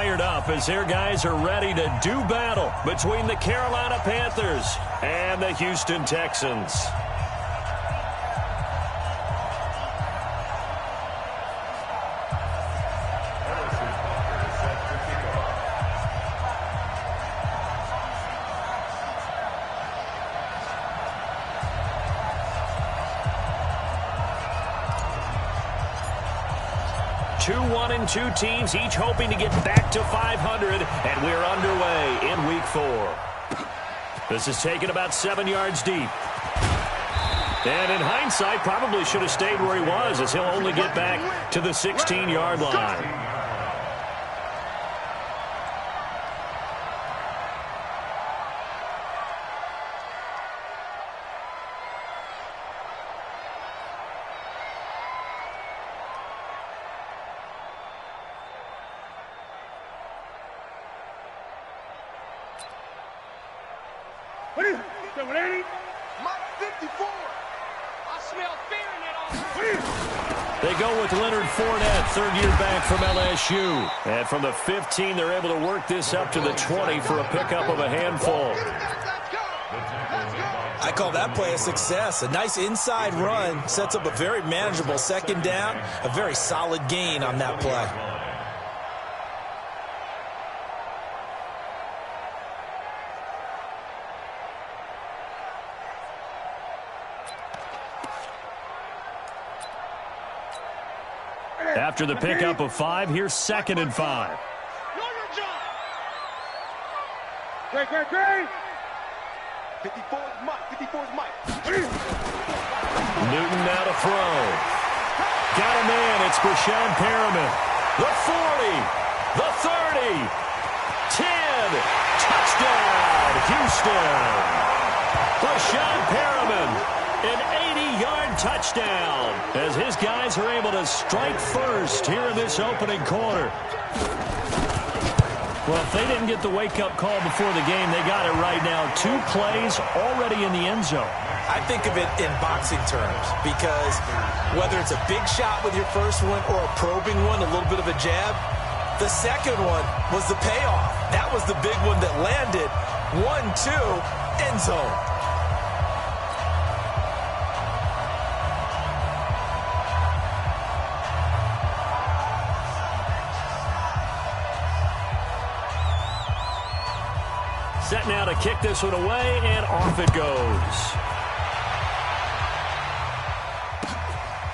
fired up as their guys are ready to do battle between the Carolina Panthers and the Houston Texans. Two 1-2 teams, each hoping to get back to 500, and we're underway in Week 4. This is taken about 7 yards deep. And in hindsight, probably should have stayed where he was, as he'll only get back to the 16-yard line. They go with Leonard Fournette, third-year back from LSU. And from the 15, they're able to work this up to the 20 for a pickup of a handful. I call that play a success. A nice inside run sets up a very manageable second down, a very solid gain on that play. After the pickup of 5, here's 2nd and 5. Great. 54 is Mike. Newton now to throw. Got a man. It's Brashad Perriman. The 40. The 30. 10. Touchdown, Houston. Brashad Perriman. An 80-yard touchdown as his guys are able to strike first here in this opening quarter. Well, if they didn't get the wake-up call before the game, they got it right now. 2 plays already in the end zone. I think of it in boxing terms because whether it's a big shot with your first one or a probing one, a little bit of a jab, the second one was the payoff. That was the big one that landed. 1-2, end zone. Set now to kick this one away, and off it goes.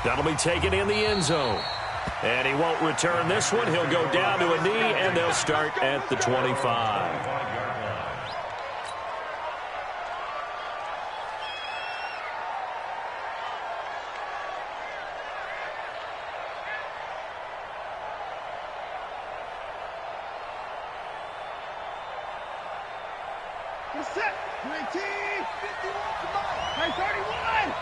That'll be taken in the end zone. And he won't return this one. He'll go down to a knee, and they'll start at the 25. Set. 19. 51 to Mike. 31.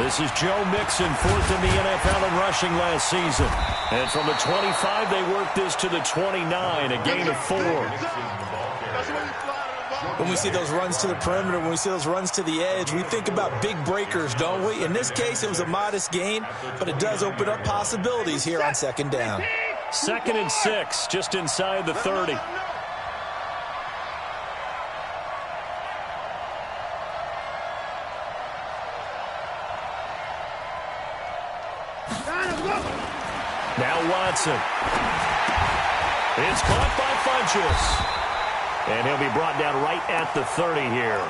This is Joe Mixon, 4th in the NFL in rushing last season. And from the 25, they worked this to the 29, a gain of 4. When we see those runs to the perimeter, when we see those runs to the edge, we think about big breakers, don't we? In this case, it was a modest gain, but it does open up possibilities here on second down. 2nd and 6, just inside the 30. Now Watson. It's caught by Funchess. And he'll be brought down right at the 30 here.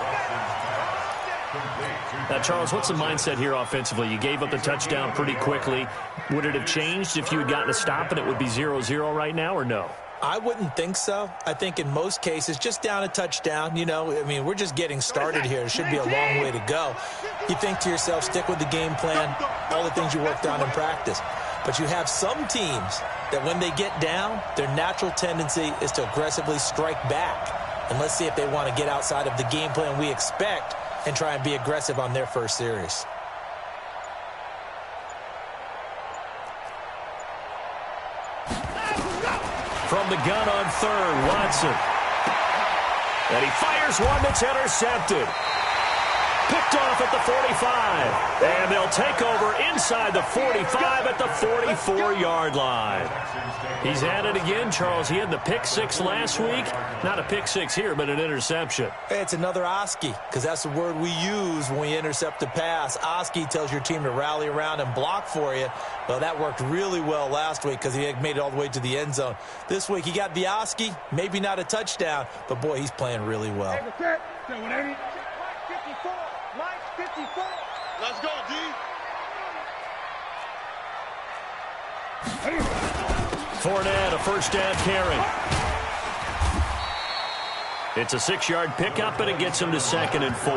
Now, Charles, what's the mindset here offensively? You gave up the touchdown pretty quickly. Would it have changed if you had gotten a stop and it would be 0-0 right now, or no? I wouldn't think so. I think in most cases, just down a touchdown, you know, I mean, we're just getting started here. It should be a long way to go. You think to yourself, stick with the game plan, all the things you worked on in practice. But you have some teams that when they get down, their natural tendency is to aggressively strike back. And let's see if they want to get outside of the game plan we expect and try and be aggressive on their first series. From the gun on 3rd, Watson. And he fires one that's intercepted. Picked off at the 45. And they'll take over inside the 45 at the 44-yard line. He's at it again, Charles. He had the pick six last week. Not a pick six here, but an interception. It's another Oski, because that's the word we use when we intercept a pass. Oski tells your team to rally around and block for you. Well, that worked really well last week because he made it all the way to the end zone. This week, he got the Oski, maybe not a touchdown, but, boy, he's playing really well. Let's go, D. Fournette, a first down carry. It's a 6-yard pickup, and it gets him to 2nd and 4.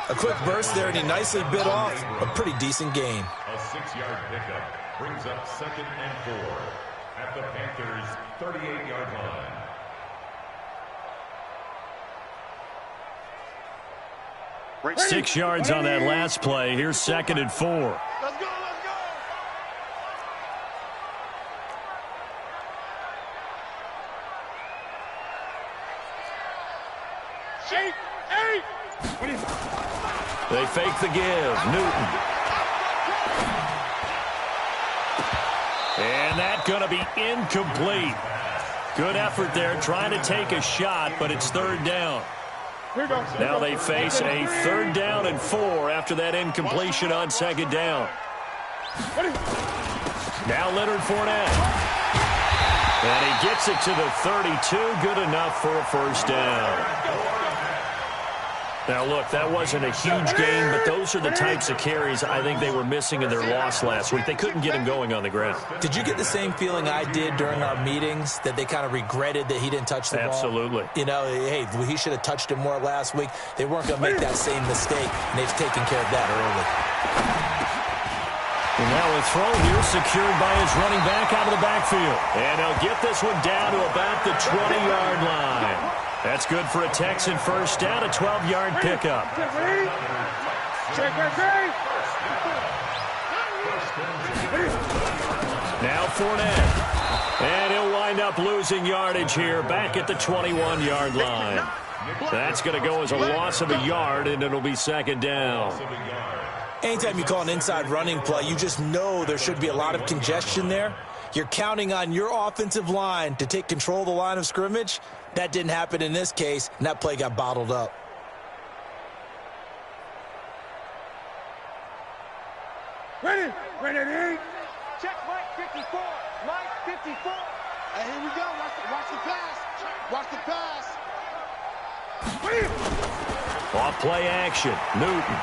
A quick burst there, and he nicely bit off a pretty decent gain. A 6-yard pickup brings up 2nd and 4 at the Panthers' 38-yard line. Ready? 6 yards on that last play. Here's 2nd and 4. Let's go, let's go. Shake, 8. They fake the give. Newton. And that's going to be incomplete. Good effort there trying to take a shot, but it's 3rd down. Now they face a 3rd down and 4 after that incompletion on 2nd down. Now Leonard Fournette. And he gets it to the 32. Good enough for a first down. Now, look, that wasn't a huge gain, but those are the types of carries I think they were missing in their loss last week. They couldn't get him going on the ground. Did you get the same feeling I did during our meetings, that they kind of regretted that he didn't touch the ball? Absolutely. You know, hey, he should have touched it more last week. They weren't going to make that same mistake, and they've taken care of that early. And now a throw here secured by his running back out of the backfield. And he'll get this one down to about the 20-yard line. That's good for a Texan first down, a 12-yard pickup. Now Fournette. And he'll wind up losing yardage here back at the 21-yard line. That's going to go as a loss of a yard, and it'll be 2nd down. Anytime you call an inside running play, you just know there should be a lot of congestion there. You're counting on your offensive line to take control of the line of scrimmage. That didn't happen in this case, and that play got bottled up. Ready? Ready? Check Mike 54. Mike 54. And here we go. Watch the pass. Watch the pass. Off play action. Newton.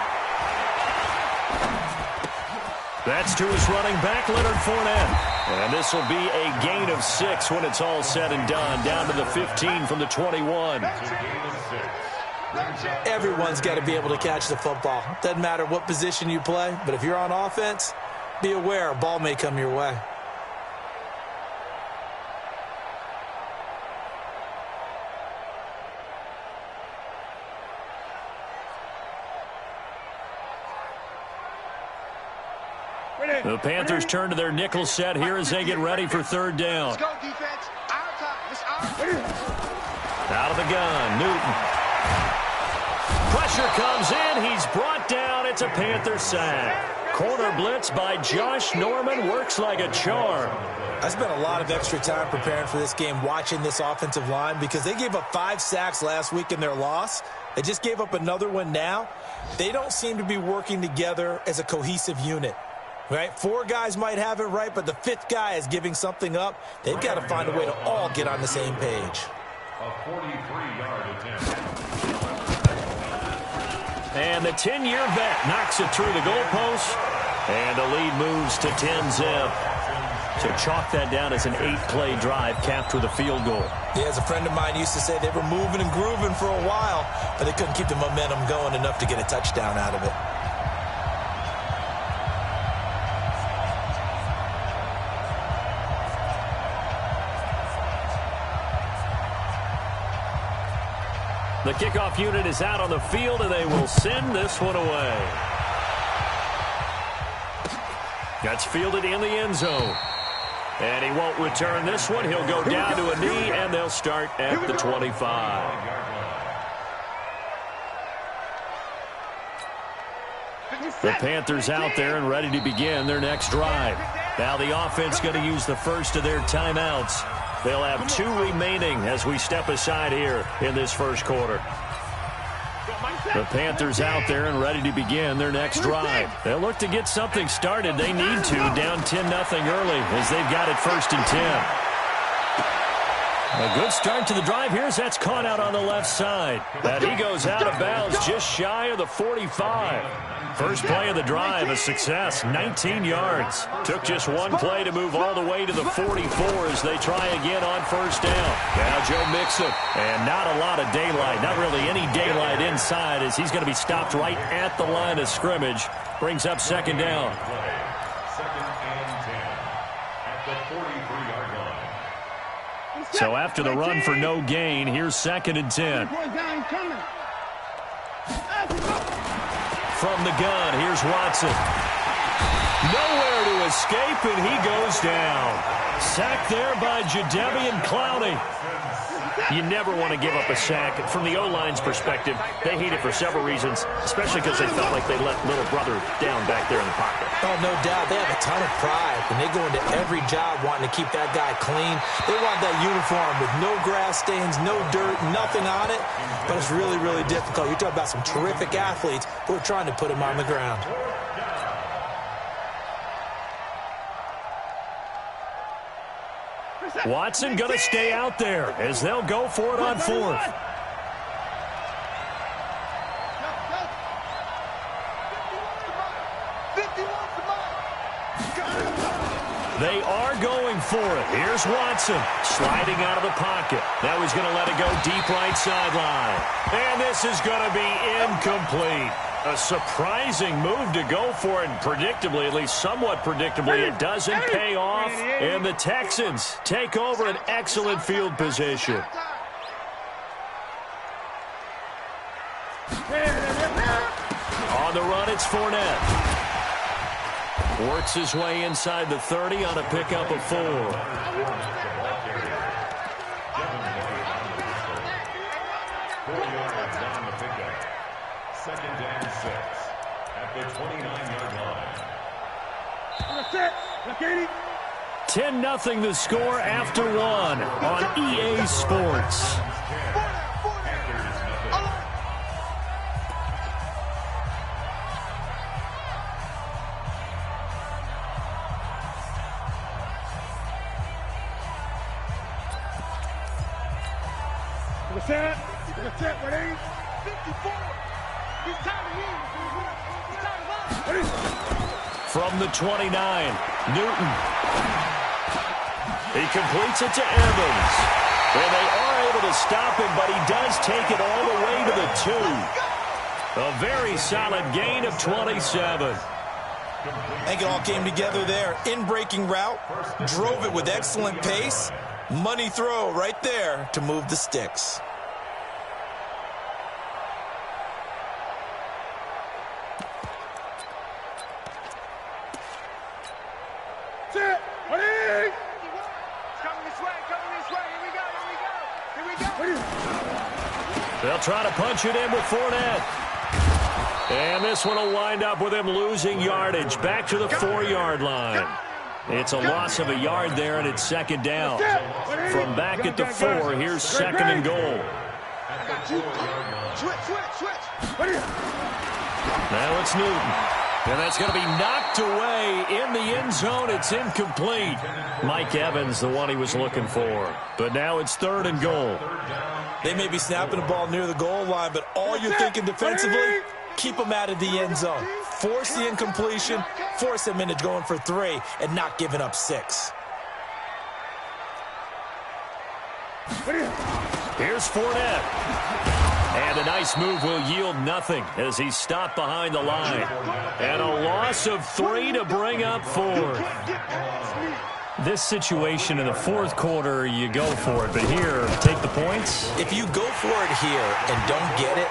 That's to his running back, Leonard Fournette. And this will be a gain of 6 when it's all said and done. Down to the 15 from the 21. Everyone's got to be able to catch the football. Doesn't matter what position you play, but if you're on offense, be aware a ball may come your way. The Panthers turn to their nickel set here as they get ready for 3rd down. Let's go, defense. Our time. It's our. Out of the gun, Newton. Pressure comes in. He's brought down. It's a Panther sack. Corner blitz by Josh Norman works like a charm. I spent a lot of extra time preparing for this game watching this offensive line because they gave up 5 sacks last week in their loss. They just gave up another one now. They don't seem to be working together as a cohesive unit. Right? 4 guys might have it right, but the 5th guy is giving something up. They've got to find a way to all get on the same page. A 43-yard attempt. And the 10-year vet knocks it through the goalpost. And the lead moves to 10-zip. To chalk that down as an 8-play drive capped with a field goal. Yeah, as a friend of mine used to say, they were moving and grooving for a while, but they couldn't keep the momentum going enough to get a touchdown out of it. The kickoff unit is out on the field, and they will send this one away. That's fielded in the end zone. And he won't return this one. He'll go down to a knee, and they'll start at the 25. The Panthers out there and ready to begin their next drive. Now the offense going to use the first of their timeouts. They'll have 2 remaining as we step aside here in this first quarter. The Panthers out there and ready to begin their next drive. They'll look to get something started. They need to, down 10-0 early as they've got it 1st and 10. A good start to the drive here as that's caught out on the left side. That he goes out of bounds just shy of the 45. First play of the drive, a success, 19 yards. Took just one play to move all the way to the 44 as they try again on first down. Now Joe Mixon, and not a lot of daylight, not really any daylight inside as he's going to be stopped right at the line of scrimmage. Brings up 2nd down. 2nd and 10 at the 43-yard line. So after the run for no gain, here's 2nd and 10. From the gun, here's Watson. Nowhere to escape, and he goes down. Sacked there by Jadeveon Clowney. You never want to give up a sack. From the O-line's perspective, they hate it for several reasons, especially because they felt like they let little brother down back there in the pocket. Oh, no doubt. They have a ton of pride, and they go into every job wanting to keep that guy clean. They want that uniform with no grass stains, no dirt, nothing on it, but it's really, really difficult. You're talking about some terrific athletes who are trying to put him on the ground. Watson going to stay out there as they'll go for it on 4th. They are going for it. Here's Watson sliding out of the pocket. Now he's going to let it go deep right sideline. And this is going to be incomplete. A surprising move to go for it, and predictably, at least somewhat predictably, it doesn't pay off. And the Texans take over an excellent field position. On the run, it's Fournette. Works his way inside the 30 on a pickup of 4. 2nd and 6 at the 29-yard line. 10-0 the score after 1 on EA Sports. From the 29, Newton. He completes it to Evans. And they are able to stop him, but he does take it all the way to the 2. A very solid gain of 27. I think it all came together there. In-breaking route, drove it with excellent pace. Money throw right there to move the sticks. They'll try to punch it in with Fournette. And this one will wind up with him losing yardage back to the 4-yard line. It's a loss of a yard there, and it's 2nd down. From back at the 4, here's 2nd and goal. Now it's Newton. And that's going to be knocked away in the end zone. It's incomplete. Mike Evans, the one he was looking for. But now it's 3rd and goal. They may be snapping the ball near the goal line, but all you're thinking defensively, keep them out of the end zone. Force the incompletion, force them into going for 3, and not giving up 6. Here's Fournette. And a nice move will yield nothing as he's stopped behind the line. And a loss of 3 to bring up 4. This situation in the 4th quarter, you go for it. But here, take the points. If you go for it here and don't get it,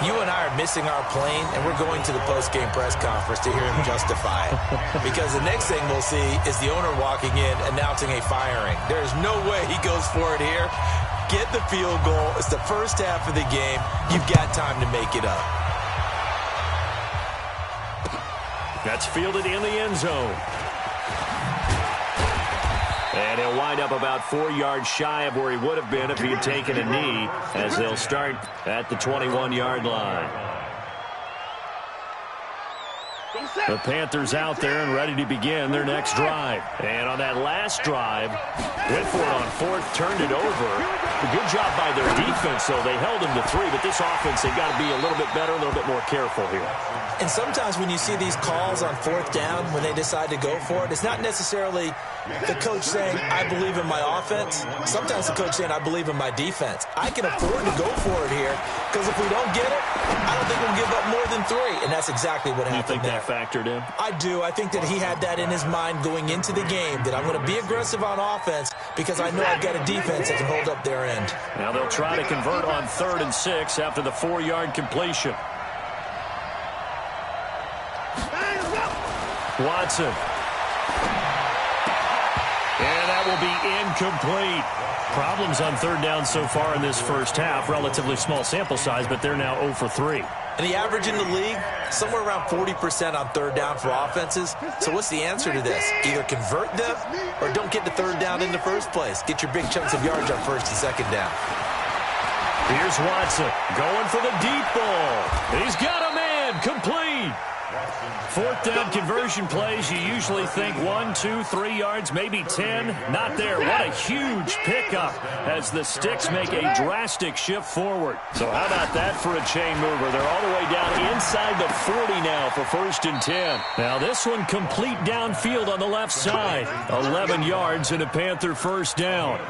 you and I are missing our plane, and we're going to the post-game press conference to hear him justify it. Because the next thing we'll see is the owner walking in announcing a firing. There's no way he goes for it here. Get the field goal. It's the first half of the game. You've got time to make it up. That's fielded in the end zone. And he'll wind up about 4 yards shy of where he would have been if he had taken a knee, as they'll start at the 21-yard line. The Panthers out there and ready to begin their next drive. And on that last drive, went for it on fourth, turned it over. A good job by their defense, though. They held him to 3, but this offense, they've got to be a little bit better, a little bit more careful here. And sometimes when you see these calls on fourth down, when they decide to go for it, it's not necessarily the coach saying, I believe in my offense. Sometimes the coach saying, I believe in my defense. I can afford to go for it here, because if we don't get it, I don't think we'll give up more than 3. And that's exactly what happened. You think there. That factored in? I do. I think that he had that in his mind going into the game, that I'm going to be aggressive on offense because I know I've got a defense that can hold up their end. Now they'll try to convert on 3rd and 6 after the 4-yard completion. Watson. And that will be incomplete. Problems on 3rd down so far in this first half. Relatively small sample size, but they're now 0 for 3. And the average in the league, somewhere around 40% on 3rd down for offenses. So what's the answer to this? Either convert them or don't get the 3rd down in the first place. Get your big chunks of yards on 1st and 2nd down. Here's Watson going for the deep ball. He's got a man. Complete. 4th down conversion plays, you usually think 1, 2, 3 yards, maybe 10. Not there. What a huge pickup as the Sticks make a drastic shift forward. So how about that for a chain mover? They're all the way down inside the 40 now for 1st and 10. Now this one complete downfield on the left side. 11 yards and a Panther 1st down.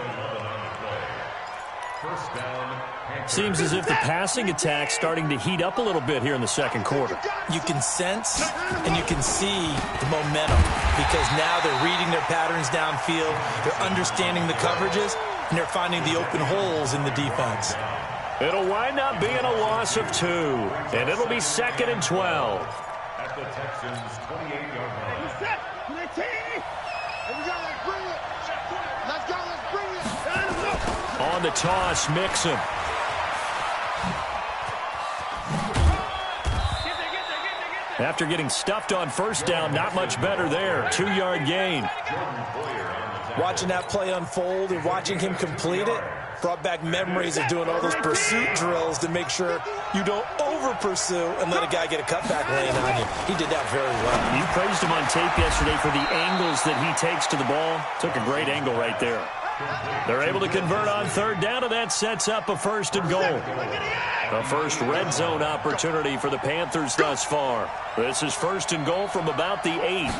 Seems as if the passing attack's starting to heat up a little bit here in the 2nd quarter. You can sense and you can see the momentum because now they're reading their patterns downfield, they're understanding the coverages, and they're finding the open holes in the defense. It'll wind up being a loss of 2, and it'll be 2nd and 12. At the Texans' 28-yard line. Let's bring it. Let's go, let's bring it. On the toss, Mixon. After getting stuffed on 1st down, not much better there. 2-yard gain. Watching that play unfold and watching him complete it brought back memories of doing all those pursuit drills to make sure you don't over-pursue and let a guy get a cutback lane on you. He did that very well. You praised him on tape yesterday for the angles that he takes to the ball. Took a great angle right there. They're able to convert on 3rd down, and that sets up a 1st and goal. The first red zone opportunity for the Panthers thus far. This is 1st and goal from about the 8. And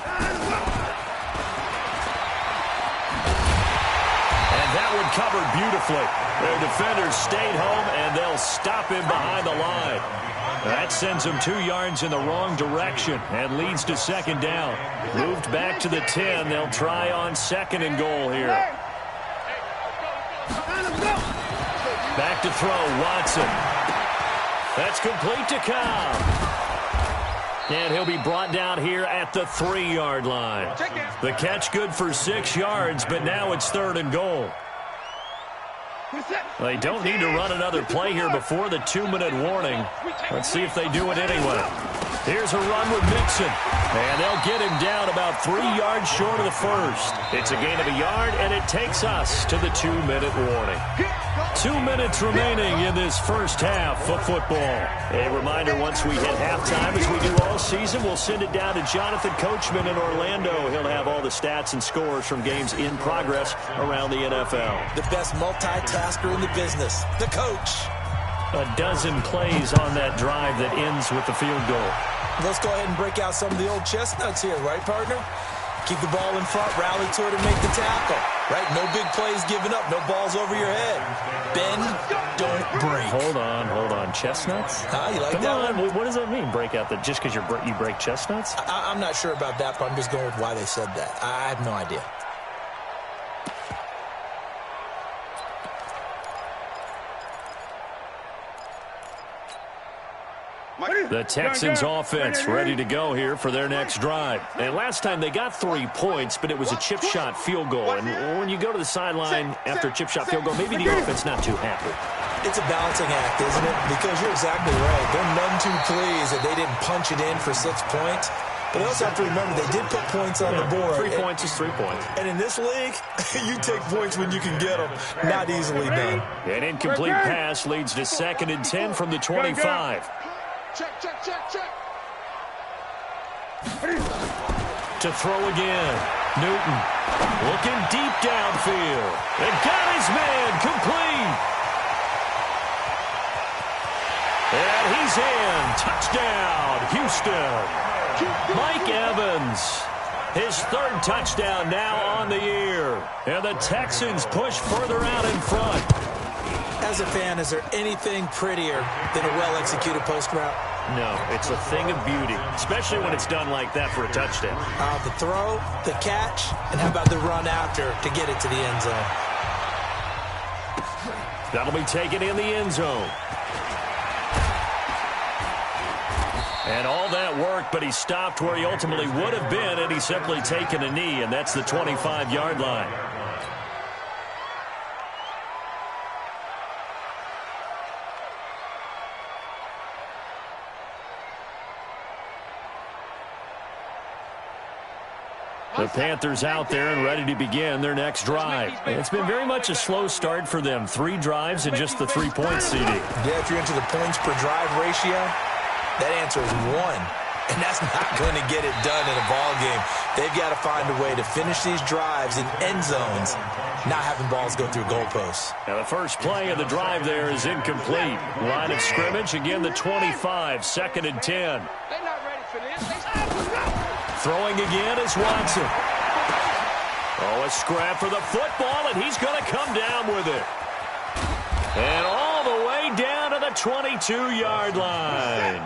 that one covered beautifully. Their defenders stayed home, and they'll stop him behind the line. That sends him 2 yards in the wrong direction and leads to 2nd down. Moved back to the 10. They'll try on 2nd and goal here. Back to throw, Watson. That's complete to Cobb. And he'll be brought down here at the 3-yard line. The catch good for 6 yards, but now it's 3rd and goal. They don't need to run another play here before the 2-minute warning. Let's see if they do it anyway. Here's a run with Mixon. And they'll get him down about 3 yards short of the 1st. It's a gain of a yard, and it takes us to the 2-minute warning. 2 minutes remaining in this first half of football. A reminder, once we hit halftime, as we do all season, we'll send it down to Jonathan Coachman in Orlando. He'll have all the stats and scores from games in progress around the NFL. The best multitasker in the business, the coach. A dozen plays on that drive that ends with the field goal. Let's go ahead and break out some of the old chestnuts here, right, partner? Keep the ball in front, rally to it, and make the tackle. Right? No big plays given up, no balls over your head. Bend, don't break. Hold on. Chestnuts? You like Come that on. one? What does that mean, break out? Just because you break chestnuts? I'm not sure about that, but I'm just going with why they said that. I have no idea. The Texans offense ready to go here for their next drive. And last time they got 3 points, but it was a chip shot field goal. And when you go to the sideline after a chip shot field goal, maybe the offense not too happy. It's a balancing act, isn't it? Because you're exactly right. They're none too pleased that they didn't punch it in for 6 points. But also have to remember they did put points on the board. 3 points is 3 points. And in this league, you take points when you can get them. Not easily done. An incomplete pass leads to 2nd and 10 from the 25. Check. To throw again. Newton looking deep downfield. And got his man complete. And he's in. Touchdown, Houston. Mike Evans, his 3rd touchdown now on the year. And the Texans push further out in front. As a fan, is there anything prettier than a well-executed post route? No, it's a thing of beauty, especially when it's done like that for a touchdown. The throw, the catch, and how about the run after to get it to the end zone? That'll be taken in the end zone. And all that work, but he stopped where he ultimately would have been, and he's simply taken a knee, and that's the 25-yard line. The Panthers out there and ready to begin their next drive. It's been very much a slow start for them. 3 drives and just the 3 points, CD. Yeah, if you're into the points per drive ratio, that answer is 1. And that's not going to get it done in a ball game. They've got to find a way to finish these drives in end zones, not having balls go through goalposts. Now the first play of the drive there is incomplete. Line of scrimmage, again the 25, 2nd and 10. They're not ready for this. Throwing again is Watson. Oh, a scrap for the football, and he's going to come down with it. And all the way down to the 22-yard line.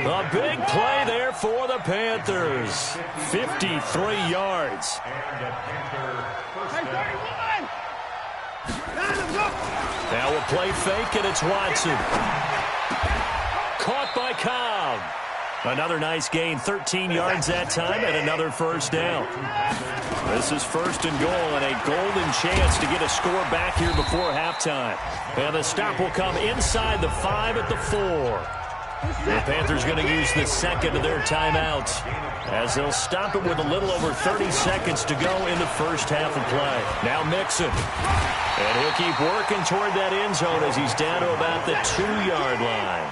A big play there for the Panthers. 53 yards. Now a play fake, and it's Watson. Caught by Cobb. Another nice gain, 13 yards that time, and another first down. This is 1st and goal, and a golden chance to get a score back here before halftime. And the stop will come inside the 5 at the 4. The Panthers going to use the 2nd of their timeouts as they'll stop it with a little over 30 seconds to go in the first half of play. Now Mixon. And he'll keep working toward that end zone as he's down to about the 2-yard line.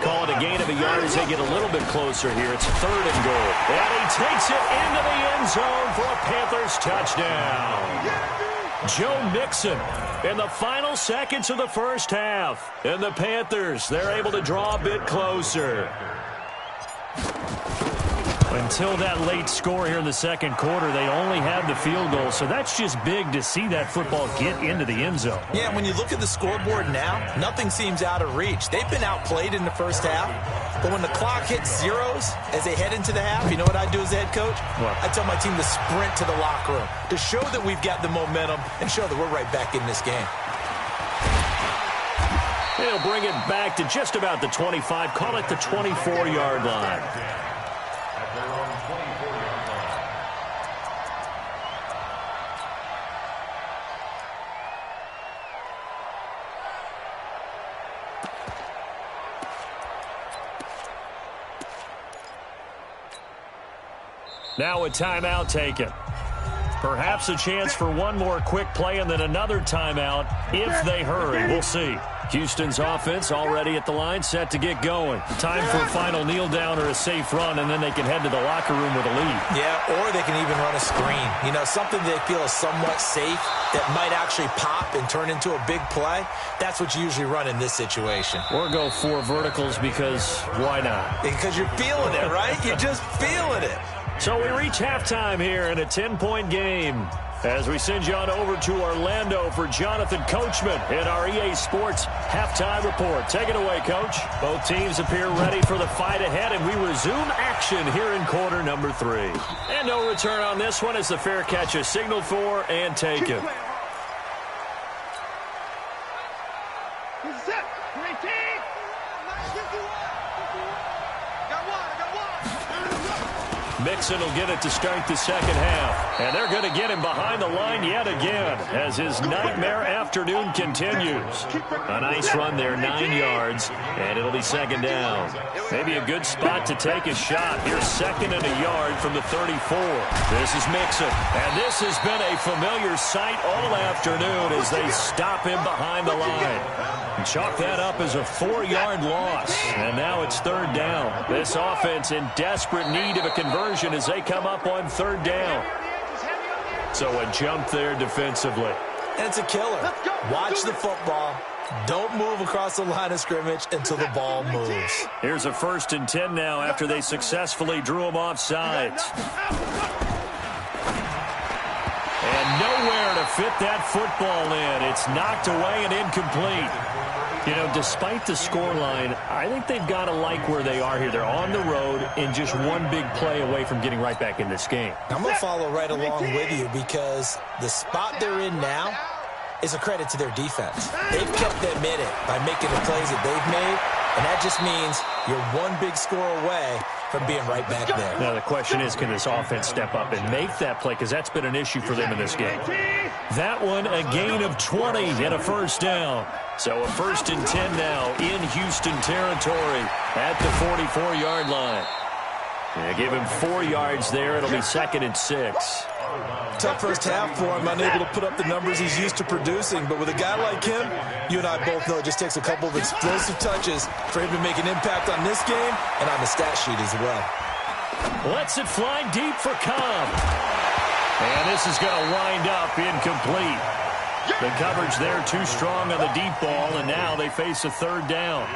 Call it a gain of a yard as they get a little bit closer here. It's 3rd and goal. And he takes it into the end zone for a Panthers touchdown. Joe Mixon in the final seconds of the first half. And the Panthers, they're able to draw a bit closer. Until that late score here in the 2nd quarter, they only had the field goal. So that's just big to see that football get into the end zone. Yeah, when you look at the scoreboard now, nothing seems out of reach. They've been outplayed in the first half. But when the clock hits zeros as they head into the half, you know what I do as the head coach? What? I tell my team to sprint to the locker room to show that we've got the momentum and show that we're right back in this game. They'll bring it back to just about the 25. Call it the 24-yard line. Now a timeout taken. Perhaps a chance for one more quick play and then another timeout if they hurry. We'll see. Houston's offense already at the line, set to get going. Time for a final kneel down or a safe run, and then they can head to the locker room with a lead. Yeah, or they can even run a screen. You know, something they feel is somewhat safe that might actually pop and turn into a big play. That's what you usually run in this situation. Or go 4 verticals because why not? Because you're feeling it, right? You're just feeling it. So we reach halftime here in a 10-point game as we send you on over to Orlando for Jonathan Coachman in our EA Sports Halftime Report. Take it away, Coach. Both teams appear ready for the fight ahead, and we resume action here in quarter number 3. And no return on this one as the fair catch is signaled for and taken. Mixon will get it to start the second half. And they're going to get him behind the line yet again as his nightmare afternoon continues. A nice run there, 9 yards, and it'll be second down. Maybe a good spot to take a shot. Here's second and a yard from the 34. This is Mixon, and this has been a familiar sight all afternoon as they stop him behind the line. And chalk that up as a 4-yard loss, and now it's third down. This offense in desperate need of a conversion as they come up on third down. So a jump there defensively. And it's a killer. Watch the football. Don't move across the line of scrimmage until the ball moves. Here's a 1st and 10 now after they successfully drew him off sides. And nowhere to fit that football in. It's knocked away and incomplete. You know, despite the scoreline, I think they've got to like where they are here. They're on the road and just one big play away from getting right back in this game. I'm going to follow right along with you because the spot they're in now is a credit to their defense. They've kept them in it by making the plays that they've made, and that just means you're one big score away from being right back there. Now the question is, can this offense step up and make that play? Because that's been an issue for them in this game. That one, a gain of 20 and a first down. So a 1st and 10 now in Houston territory at the 44-yard line. They give him 4 yards there. It'll be 2nd and 6. Tough first half for him, unable to put up the numbers he's used to producing. But with a guy like him, you and I both know it just takes a couple of explosive touches for him to make an impact on this game and on the stat sheet as well. Lets it fly deep for Cobb. And this is going to wind up incomplete. The coverage there too strong on the deep ball, and now they face a third down.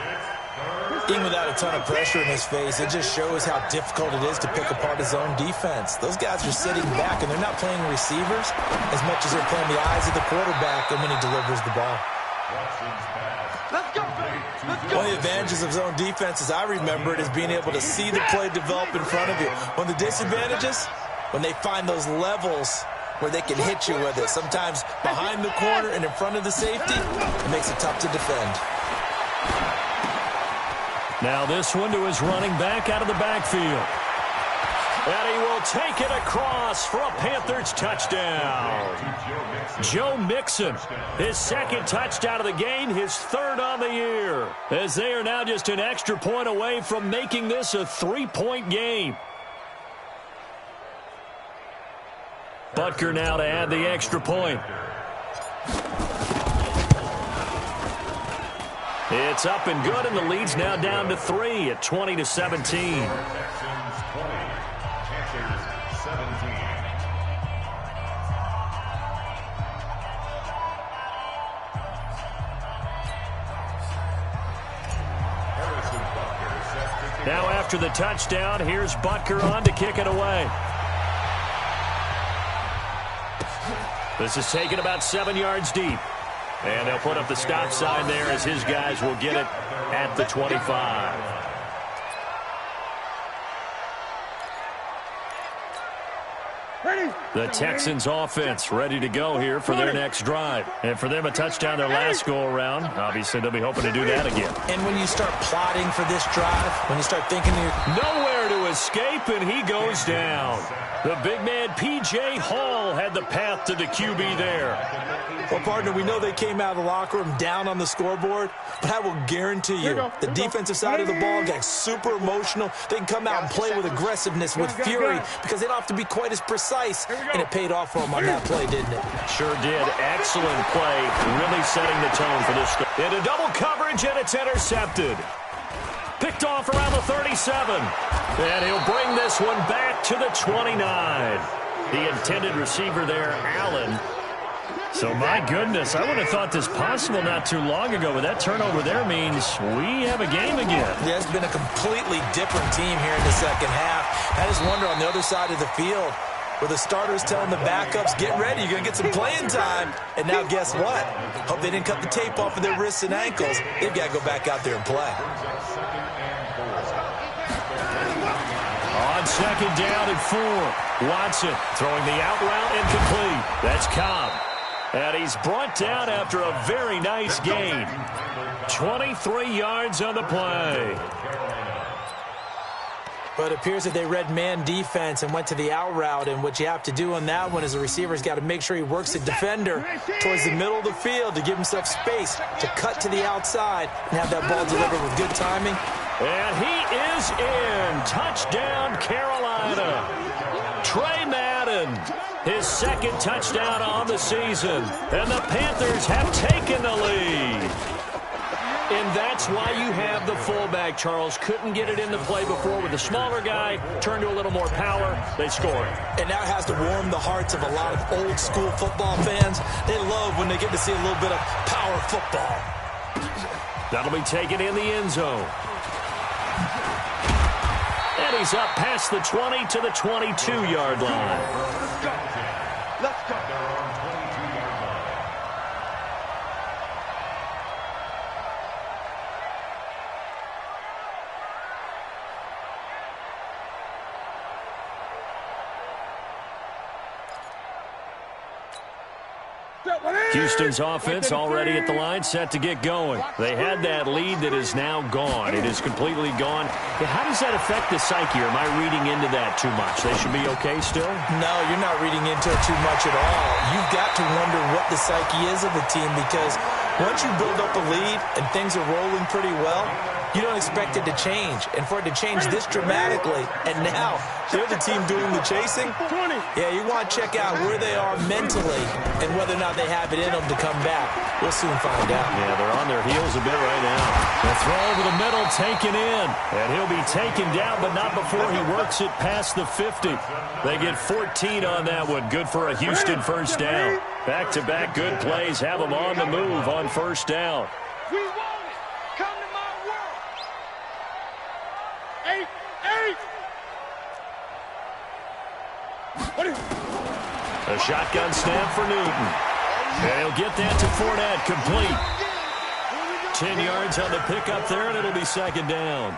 Even without a ton of pressure in his face, it just shows how difficult it is to pick apart his own defense. Those guys are sitting back, and they're not playing receivers as much as they're playing the eyes of the quarterback and when he delivers the ball. One of the advantages of zone defense, as I remember it, is being able to see the play develop in front of you. One of the disadvantages, when they find those levels where they can hit you with it, sometimes behind the corner and in front of the safety, it makes it tough to defend. Now this one to his running back out of the backfield. And he will take it across for a Panthers touchdown. Joe Mixon, his 2nd touchdown of the game, his 3rd on the year. As they are now just an extra point away from making this a 3-point game. Butker now to add the extra point. It's up and good, and the lead's now down to 3 at 20-17. Texans 20, Panthers 17. Now after the touchdown, here's Butker on to kick it away. This is taken about 7 yards deep. And they'll put up the stop sign there as his guys will get it at the 25. The Texans offense ready to go here for their next drive. And for them, a touchdown their last go-around. Obviously, they'll be hoping to do that again. And when you start plotting for this drive, when you start thinking nowhere to escape, and he goes down. The big man, P.J. Hall, had the path to the QB there. Well, partner, we know they came out of the locker room down on the scoreboard, but I will guarantee you the defensive side of the ball got super emotional. They can come out and play with aggressiveness, with fury, because they don't have to be quite as precise, and it paid off for them on that play, didn't it? Sure did. Excellent play, really setting the tone for this. Into double coverage, and it's intercepted. Picked off around the 37. And he'll bring this one back to the 29. The intended receiver there, Allen. So, my goodness, I would have thought this possible not too long ago, but that turnover there means we have a game again. Yeah, it's been a completely different team here in the second half. I just wonder on the other side of the field, where the starters telling the backups, get ready, you're going to get some playing time. And now guess what? Hope they didn't cut the tape off of their wrists and ankles. They've got to go back out there and play. On 2nd down and 4. Watson throwing the out route incomplete. That's Cobb. And he's brought down after a very nice gain. 23 yards on the play. But it appears that they read man defense and went to the out route, and what you have to do on that one is the receiver's got to make sure he works the defender towards the middle of the field to give himself space to cut to the outside and have that ball delivered with good timing. And he is in. Touchdown, Carolina. Trey Madden, his second touchdown on the season. And the Panthers have taken the lead. And that's why you have the fullback, Charles. Couldn't get it into play before with the smaller guy. Turned to a little more power. They score it. And that has to warm the hearts of a lot of old-school football fans. They love when they get to see a little bit of power football. That'll be taken in the end zone. And he's up past the 20 to the 22-yard line. Let's go. Let's go. Houston's offense already at the line, set to get going. They had that lead that is now gone. It is completely gone. How does that affect the psyche? Or am I reading into that too much? They should be okay still? No, you're not reading into it too much at all. You've got to wonder what the psyche is of the team, because once you build up a lead and things are rolling pretty well, you don't expect it to change. And for it to change this dramatically, and now they're the team doing the chasing, yeah, you want to check out where they are mentally and whether or not they have it in them to come back. We'll soon find out. Yeah, they're on their heels a bit right now. The throw over the middle, taken in. And he'll be taken down, but not before he works it past the 50. They get 14 on that one. Good for a Houston first down. Back-to-back good plays have them on the move on first down. We want it. Come to my world. 8. A shotgun snap for Newton. And he'll get that to Fournette, complete. 10 yards on the pickup there, and it'll be second down.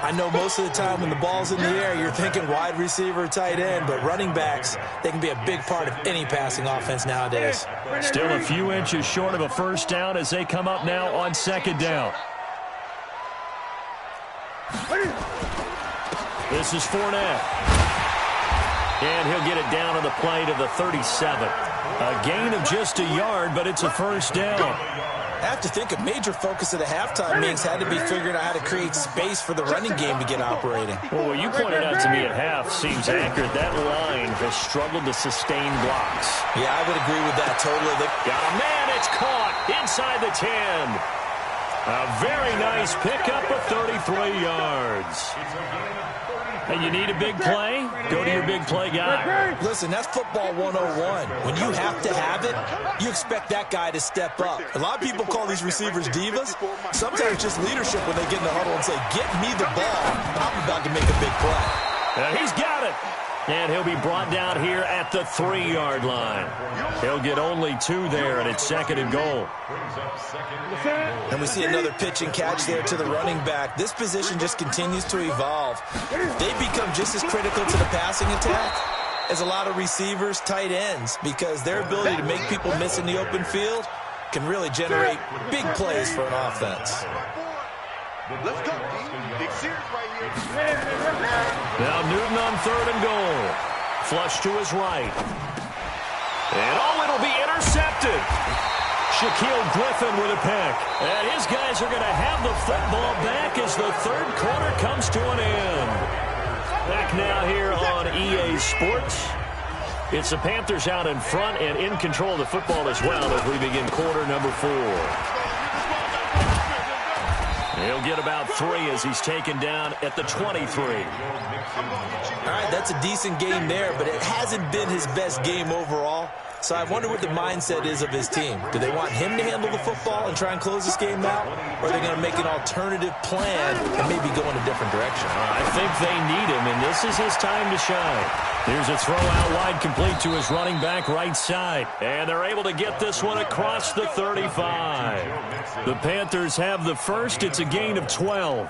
I know most of the time when the ball's in the air, you're thinking wide receiver, tight end, but running backs, they can be a big part of any passing offense nowadays. Still a few inches short of a first down as they come up now on second down. This is Fournette. And he'll get it down to the play to the 37. A gain of just a yard, but it's a first down. I have to think a major focus of the halftime meetings had to be figuring out how to create space for the running game to get operating. Well, what you pointed out to me at half seems accurate. That line has struggled to sustain blocks. Yeah, I would agree with that totally. Got a man, it's caught inside the 10. A very nice pickup of 33 yards. And you need a big play? Go to your big play guy. Listen, that's football 101. When you have to have it, you expect that guy to step up. A lot of people call these receivers divas. Sometimes just leadership when they get in the huddle and say, get me the ball. I'm about to make a big play. He's got it. And he'll be brought down here at the 3-yard line. He'll get only 2 there, and it's second and goal. And we see another pitch and catch there to the running back. This position just continues to evolve. They become just as critical to the passing attack as a lot of receivers, tight ends, because their ability to make people miss in the open field can really generate big plays for an offense. Let's go, D. Big series right here. Now Newton on third and goal. Flush to his right. And it'll be intercepted. Shaquille Griffin with a pick. And his guys are going to have the football back as the third quarter comes to an end. Back now here on EA Sports. It's the Panthers out in front and in control of the football as well as we begin quarter number 4. He'll get about 3 as he's taken down at the 23. All right, that's a decent game there, but it hasn't been his best game overall. So I wonder what the mindset is of his team. Do they want him to handle the football and try and close this game out? Or are they going to make an alternative plan and maybe go in a different direction? I think they need him, and this is his time to shine. Here's a throw out wide complete to his running back right side. And they're able to get this one across the 35. The Panthers have the first. It's a gain of 12.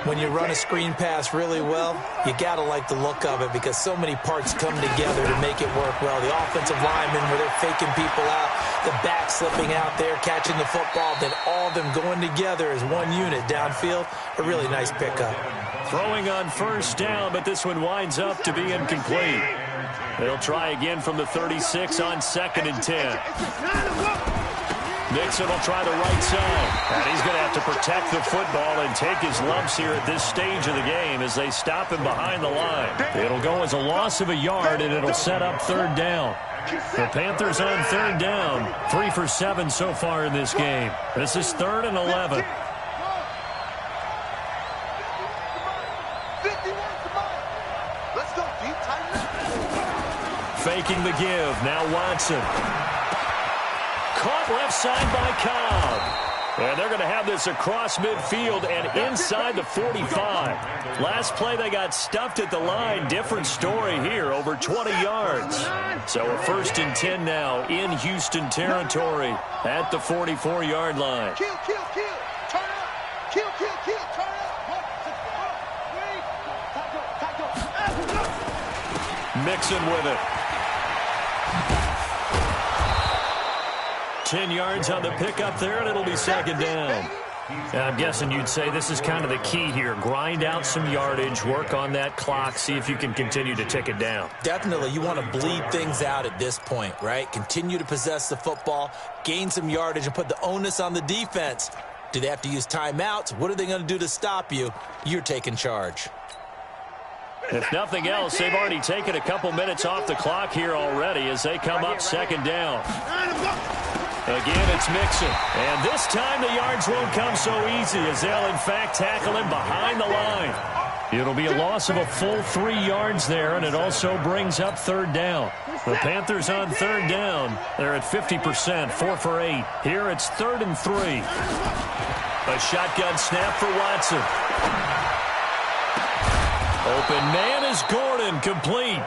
When you run a screen pass really well, you got to like the look of it because so many parts come together to make it work well. The offensive linemen, where they're faking people out, the back slipping out there, catching the football, then all of them going together as one unit downfield. A really nice pickup. Throwing on first down, but this one winds up to be incomplete. They'll try again from the 36 on 2nd and 10. Mixon will try the right side. And he's going to have to protect the football and take his lumps here at this stage of the game as they stop him behind the line. It'll go as a loss of a yard, and it'll set up 3rd down. The Panthers on 3rd down. 3 for 7 so far in this game. This is 3rd and 11. Faking the give. Now Watson. Caught left side by Cobb. And they're going to have this across midfield and inside the 45. Last play they got stuffed at the line. Different story here, over 20 yards. So a 1st and 10 now in Houston territory at the 44-yard line. Kill, kill, kill. Turn up. Kill, kill, kill. Turn up. Mixon with it. 10 yards on the pickup there, and it'll be 2nd down. And I'm guessing you'd say this is kind of the key here. Grind out some yardage, work on that clock, see if you can continue to tick it down. Definitely, you want to bleed things out at this point, right? Continue to possess the football, gain some yardage, and put the onus on the defense. Do they have to use timeouts? What are they going to do to stop you? You're taking charge. If nothing else, they've already taken a couple minutes off the clock here already as they come up 2nd down. Again, it's Mixon. And this time the yards won't come so easy as they'll, in fact, tackle him behind the line. It'll be a loss of a full 3 yards there, and it also brings up 3rd down. The Panthers on 3rd down. They're at 50%, 4 for 8. Here it's 3rd and 3. A shotgun snap for Watson. Open man is Gordon, complete.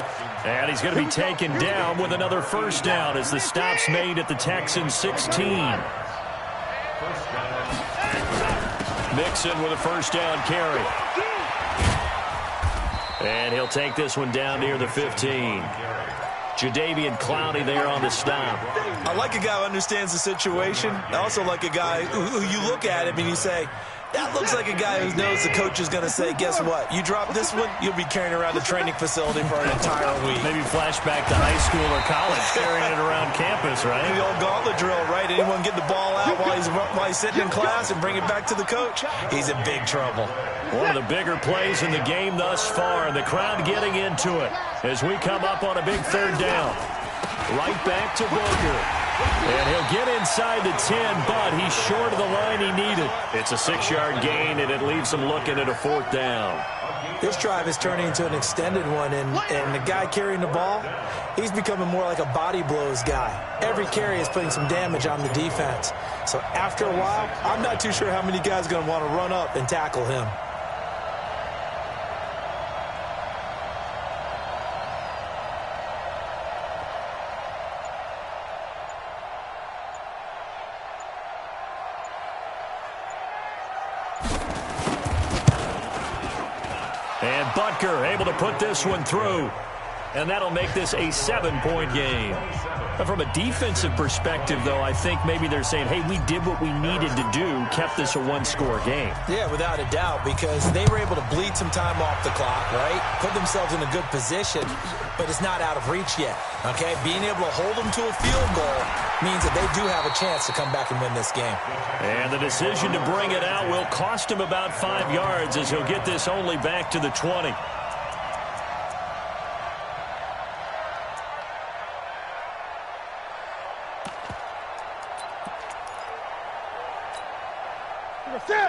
And he's going to be taken down with another 1st down as the stop's made at the Texans 16. Mixon with a 1st down carry. And he'll take this one down near the 15. Jadeveon Clowney there on the stop. I like a guy who understands the situation. I also like a guy who you look at him and you say, that looks like a guy who knows the coach is going to say, guess what? You drop this one, you'll be carrying around the training facility for an entire week. Maybe flashback to high school or college, carrying it around campus, right? The old gauntlet drill, right? Anyone get the ball out while he's sitting in class and bring it back to the coach? He's in big trouble. One of the bigger plays in the game thus far, and the crowd getting into it as we come up on a big 3rd down. Right back to Booker. And he'll get inside the 10, but he's short of the line he needed. It's a 6-yard gain, and it leaves him looking at a 4th down. This drive is turning into an extended one, and the guy carrying the ball, he's becoming more like a body blows guy. Every carry is putting some damage on the defense. So after a while, I'm not too sure how many guys are going to want to run up and tackle him. And Butker able to put this one through. And that'll make this a 7-point game. But from a defensive perspective, though, I think maybe they're saying, hey, we did what we needed to do, kept this a 1-score game. Yeah, without a doubt, because they were able to bleed some time off the clock, right? Put themselves in a good position, but it's not out of reach yet, okay? Being able to hold them to a field goal means that they do have a chance to come back and win this game. And the decision to bring it out will cost him about 5 yards as he'll get this only back to the 20.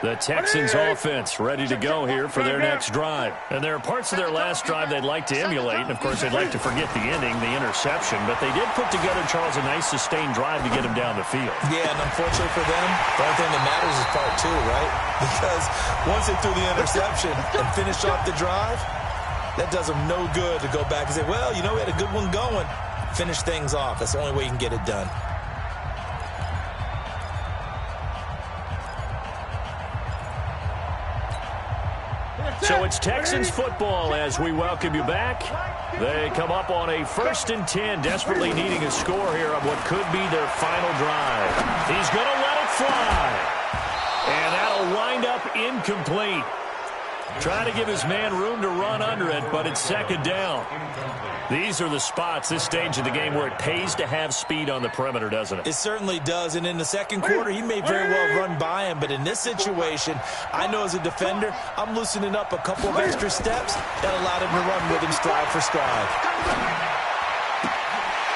The Texans offense ready to go here for their next drive. And there are parts of their last drive they'd like to emulate. And, of course, they'd like to forget the ending, the interception. But they did put together, Charles, a nice sustained drive to get him down the field. Yeah, and unfortunately for them, the only thing that matters is part 2, right? Because once they threw the interception and finished off the drive, that does them no good to go back and say, well, you know, we had a good one going. Finish things off. That's the only way you can get it done. So it's Texans football as we welcome you back. They come up on a 1st and 10, desperately needing a score here on what could be their final drive. He's going to let it fly. And that'll wind up incomplete. Try to give his man room to run under it, but it's 2nd down. These are the spots, this stage of the game, where it pays to have speed on the perimeter, doesn't it? It certainly does, and in the second quarter, he may very well run by him, but in this situation, I know as a defender, I'm loosening up a couple of extra steps that allowed him to run with him stride for stride.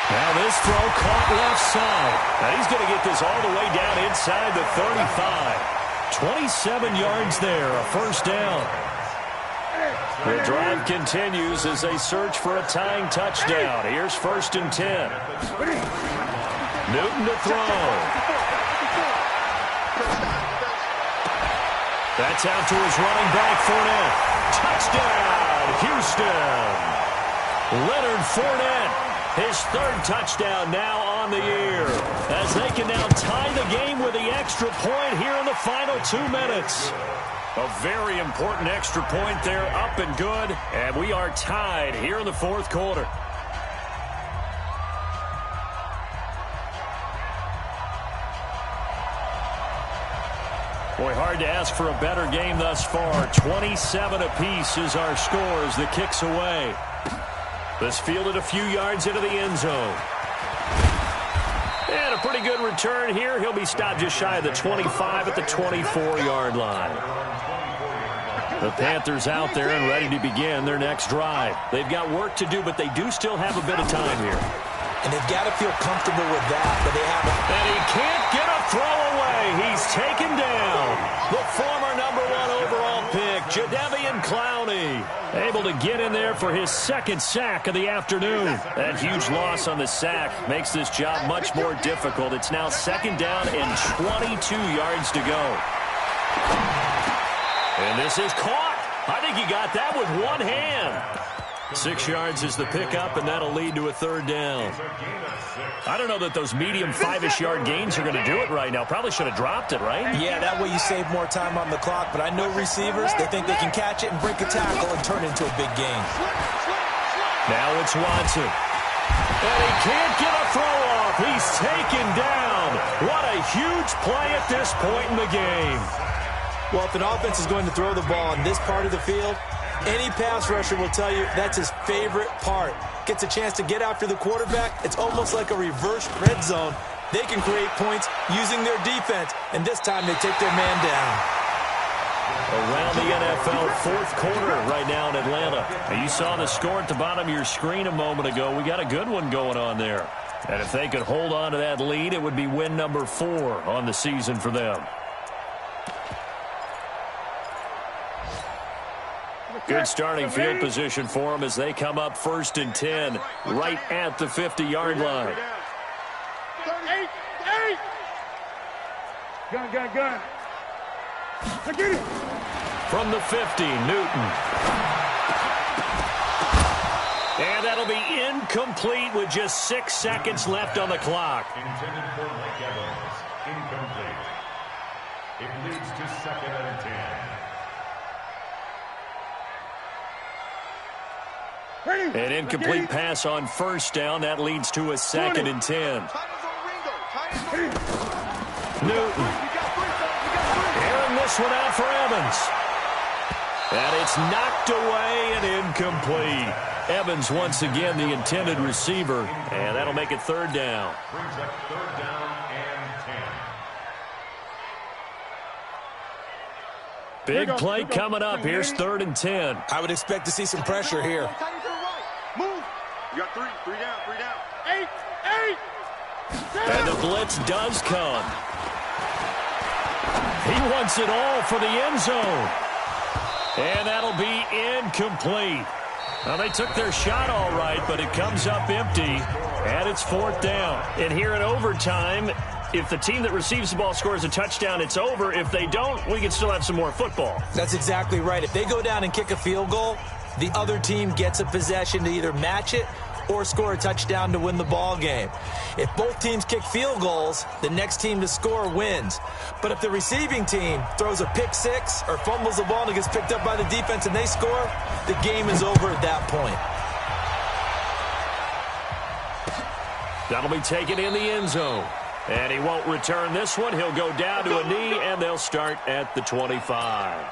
Now this throw caught left side. Now he's going to get this all the way down inside the 35. 27 yards there, a 1st down. The drive continues as they search for a tying touchdown. Here's 1st and 10. Newton to throw. That's out to his running back, Fournette. Touchdown, Houston. Leonard Fournette, his 3rd touchdown now on the year, as they can now tie the game with the extra point here in the final 2 minutes. A very important extra point there, up and good, and we are tied here in the 4th quarter. Boy, hard to ask for a better game thus far. 27 apiece is our score as the kick's away. This fielded a few yards into the end zone. And a pretty good return here. He'll be stopped just shy of the 25 at the 24-yard line. The Panthers out there and ready to begin their next drive. They've got work to do, but they do still have a bit of time here. And they've got to feel comfortable with that, but they haven't. And he can't get a throw away. He's taken down. The former #1 overall pick, Jadeveon Clowney, able to get in there for his 2nd sack of the afternoon. That huge loss on the sack makes this job much more difficult. It's now 2nd down and 22 yards to go. And this is caught. I think he got that with one hand. 6 yards is the pickup, and that'll lead to a 3rd down. I don't know that those medium 5-ish yard gains are going to do it right now. Probably should have dropped it, right? Yeah, that way you save more time on the clock. But I know receivers, they think they can catch it and break a tackle and turn it into a big gain. Now it's Watson. And he can't get a throw off. He's taken down. What a huge play at this point in the game. Well, if an offense is going to throw the ball in this part of the field, any pass rusher will tell you that's his favorite part. Gets a chance to get after the quarterback. It's almost like a reverse red zone. They can create points using their defense, and this time they take their man down. Around the NFL, 4th quarter right now in Atlanta. And you saw the score at the bottom of your screen a moment ago. We got a good one going on there. And if they could hold on to that lead, it would be win number 4 on the season for them. Good starting field position for them as they come up 1st and 10, right at the 50-yard line. Gun. I get it. From the 50, Newton. And that'll be incomplete with just 6 seconds left on the clock. Intended for Mike Evans. Incomplete. It leads to 2nd and 10. An incomplete pass on 1st down. That leads to a 2nd and 10. Newton. Airing this one out for Evans. And it's knocked away and incomplete. Evans once again the intended receiver. And that'll make it 3rd down. Brings up 3rd down and 10. Big play coming up. Here's 3rd and 10. I would expect to see some pressure here. Move. You got 3 down. 8. And the blitz does come. He wants it all for the end zone. And that'll be incomplete. Now, they took their shot all right, but it comes up empty, and it's 4th down. And here in overtime, if the team that receives the ball scores a touchdown, it's over. If they don't, we can still have some more football. That's exactly right. If they go down and kick a field goal, the other team gets a possession to either match it or score a touchdown to win the ball game. If both teams kick field goals, the next team to score wins. But if the receiving team throws a pick six or fumbles the ball and it gets picked up by the defense and they score, the game is over at that point. That'll be taken in the end zone. And he won't return this one. He'll go down to a knee, and they'll start at the 25.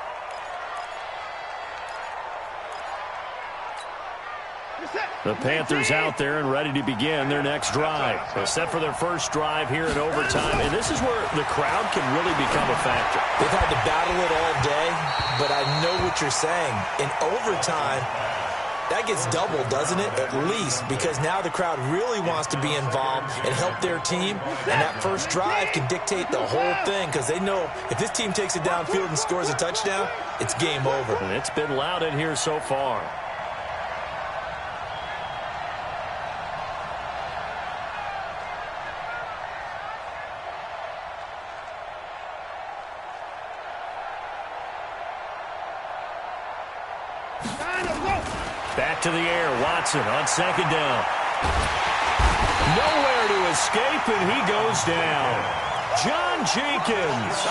The Panthers out there and ready to begin their next drive. They're set for their first drive here in overtime. And this is where the crowd can really become a factor. They've had to battle it all day, but I know what you're saying. In overtime, that gets doubled, doesn't it? At least, because now the crowd really wants to be involved and help their team, and that first drive can dictate the whole thing because they know if this team takes it downfield and scores a touchdown, it's game over. And it's been loud in here so far. Back to the air, Watson on second down. Nowhere to escape, and he goes down. John Jenkins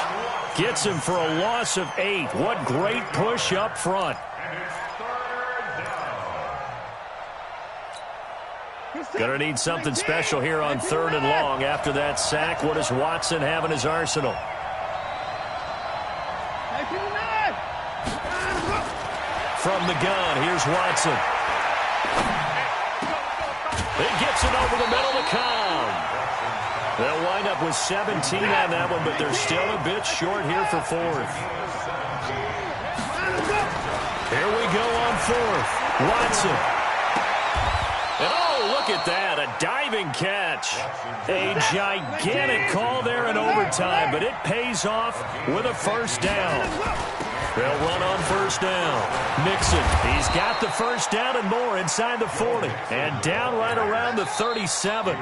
gets him for a loss of 8. What great push up front. Gonna need something special here on 3rd and long. After that sack, what does Watson have in his arsenal? From the gun, here's Watson. He gets it over the middle to Cobb. They'll wind up with 17 on that one, but they're still a bit short here for 4th. Here we go on 4th. Watson. And oh, look at that, a diving catch. A gigantic call there in overtime, but it pays off with a first down. They'll run on first down. Mixon, he's got the first down and more inside the 40. And down right around the 37.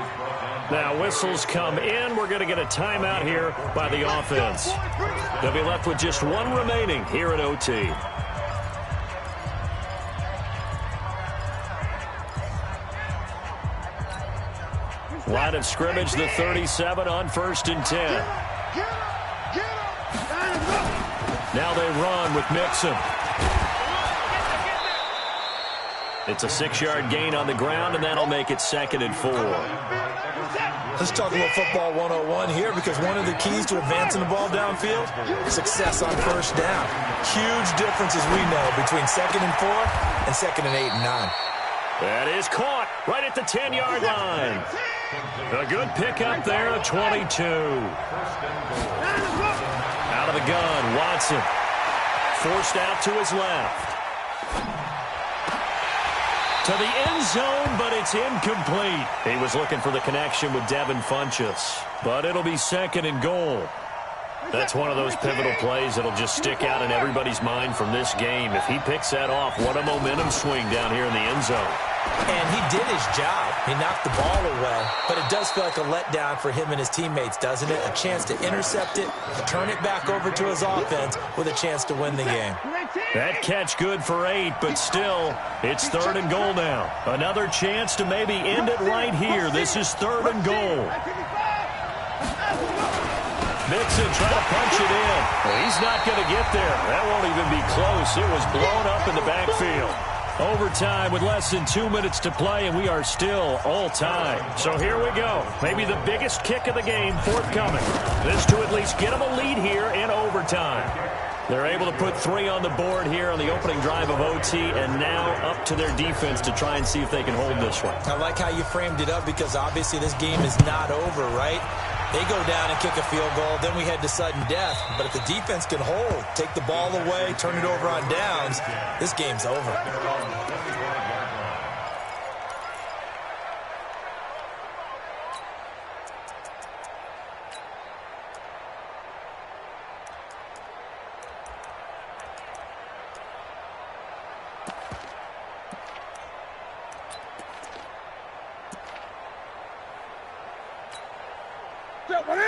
Now whistles come in. We're going to get a timeout here by the offense. They'll be left with just one remaining here at OT. Line of scrimmage, the 37 on 1st and 10. Now they run with Mixon. It's a 6-yard gain on the ground, and that'll make it 2nd and 4. Let's talk about football 101 here, because one of the keys to advancing the ball downfield, success on first down. Huge difference, as we know, between 2nd and 4 and 2nd and 8 and 9. That is caught right at the 10-yard line. A good pickup there at 22. Out of the gun, Watson. Forced out to his left. To the end zone, but it's incomplete. He was looking for the connection with Devin Funchess, but it'll be 2nd and goal. That's one of those pivotal plays that'll just stick out in everybody's mind from this game. If he picks that off, what a momentum swing down here in the end zone. And he did his job. He knocked the ball away. But it does feel like a letdown for him and his teammates, doesn't it? A chance to intercept it, turn it back over to his offense with a chance to win the game. That catch good for 8, but still, it's 3rd and goal now. Another chance to maybe end it right here. This is 3rd and goal. Mixon trying to punch it in. Well, he's not going to get there. That won't even be close. It was blown up in the backfield. Overtime with less than 2 minutes to play, and we are still all time. So here we go. Maybe the biggest kick of the game forthcoming. This to at least get them a lead here in overtime. They're able to put 3 on the board here on the opening drive of OT, and now up to their defense to try and see if they can hold this one. I like how you framed it up, because obviously this game is not over, right? They go down and kick a field goal, then we head to sudden death. But if the defense can hold, take the ball away, turn it over on downs, this game's over.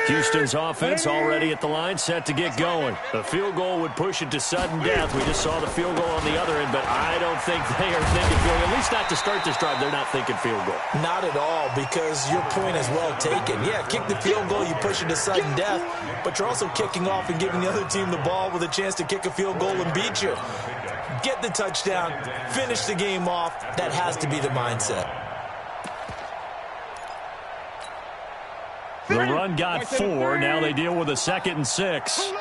Houston's offense already at the line, set to get going. A field goal would push it to sudden death. We just saw the field goal on the other end, but I don't think they are thinking field goal. At least not to start this drive. They're not thinking field goal. Not at all, because your point is well taken. Yeah, kick the field goal, you push it to sudden death, but you're also kicking off and giving the other team the ball with a chance to kick a field goal and beat you. Get the touchdown, finish the game off. That has to be the mindset. The run got 4. Now they deal with a 2nd and 6.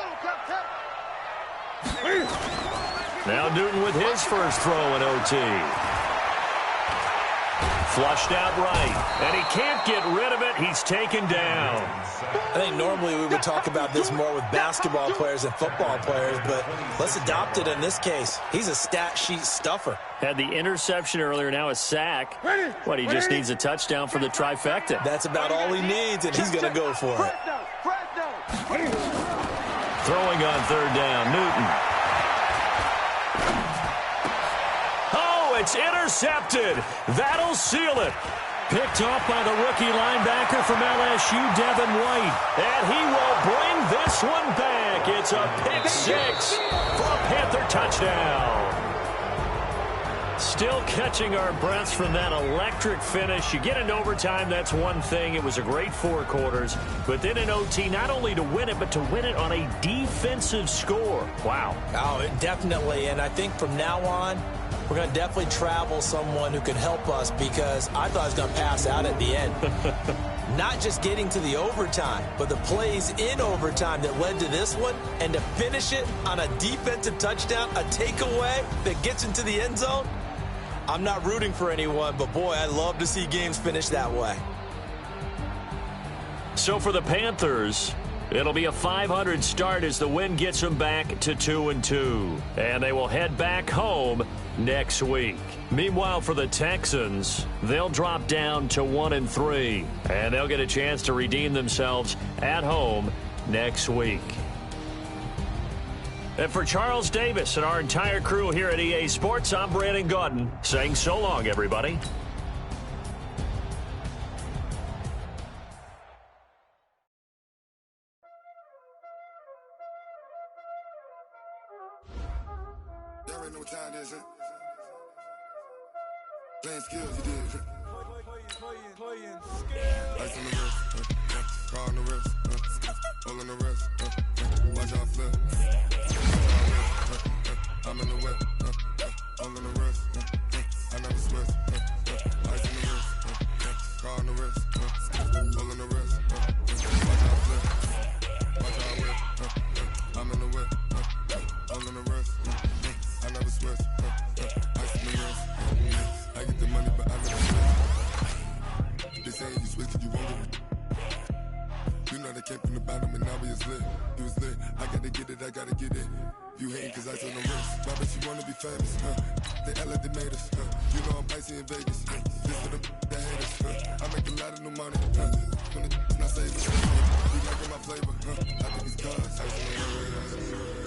Now Newton with his first throw in OT. Flushed out right, and he can't get rid of it. He's taken down. I think normally we would talk about this more with basketball players and football players, but let's adopt it in this case. He's a stat sheet stuffer. Had the interception earlier, now a sack. What, he just needs a touchdown for the trifecta. That's about all he needs, and he's going to go for it. Throwing on 3rd down, Newton. Oh, it's intercepted. That'll seal it. Picked off by the rookie linebacker from LSU, Devin White. And he will bring this one back. It's a pick 6 for a Panther touchdown. Still catching our breaths from that electric finish. You get into overtime, that's one thing. It was a great 4 quarters. But then in OT, not only to win it, but to win it on a defensive score. Wow. Oh, definitely. And I think from now on, we're going to definitely travel someone who can help us, because I thought I was going to pass out at the end. Not just getting to the overtime, but the plays in overtime that led to this one, and to finish it on a defensive touchdown, a takeaway that gets into the end zone. I'm not rooting for anyone, but boy, I love to see games finish that way. So for the Panthers, it'll be a .500 start as the win gets them back to 2-2. And they will head back home next week. Meanwhile, for the Texans, they'll drop down to 1-3. And they'll get a chance to redeem themselves at home next week. And for Charles Davis and our entire crew here at EA Sports, I'm Brandon Gaudin saying so long, everybody. Y'all already know what time it is, huh? Playing skills, you did. Playing skills. Ice on the wrist, car on the wrist, hole on the wrist, watch out flip. I'm in the whip, hole on the wrist, I never switch. Ice on the wrist, car on the wrist, hole on the wrist, watch out flip. Watch out whip, I'm in the whip, hole on the wrist, I never switch. Ice on the wrist, I get the money, but I never switch. They saying you switch 'cause you won't get it. You know they came from the bottom and now we is lit. You was lit, I gotta get it, I gotta get it. You hating 'cause ice on the wrist. Why bet you wanna be famous, They act like they made us, You know I'm icy in Vegas, This for the that hate us, I make a lot of new money, When it's not saving, You liking my flavor, I think it's cause ice on the wrist.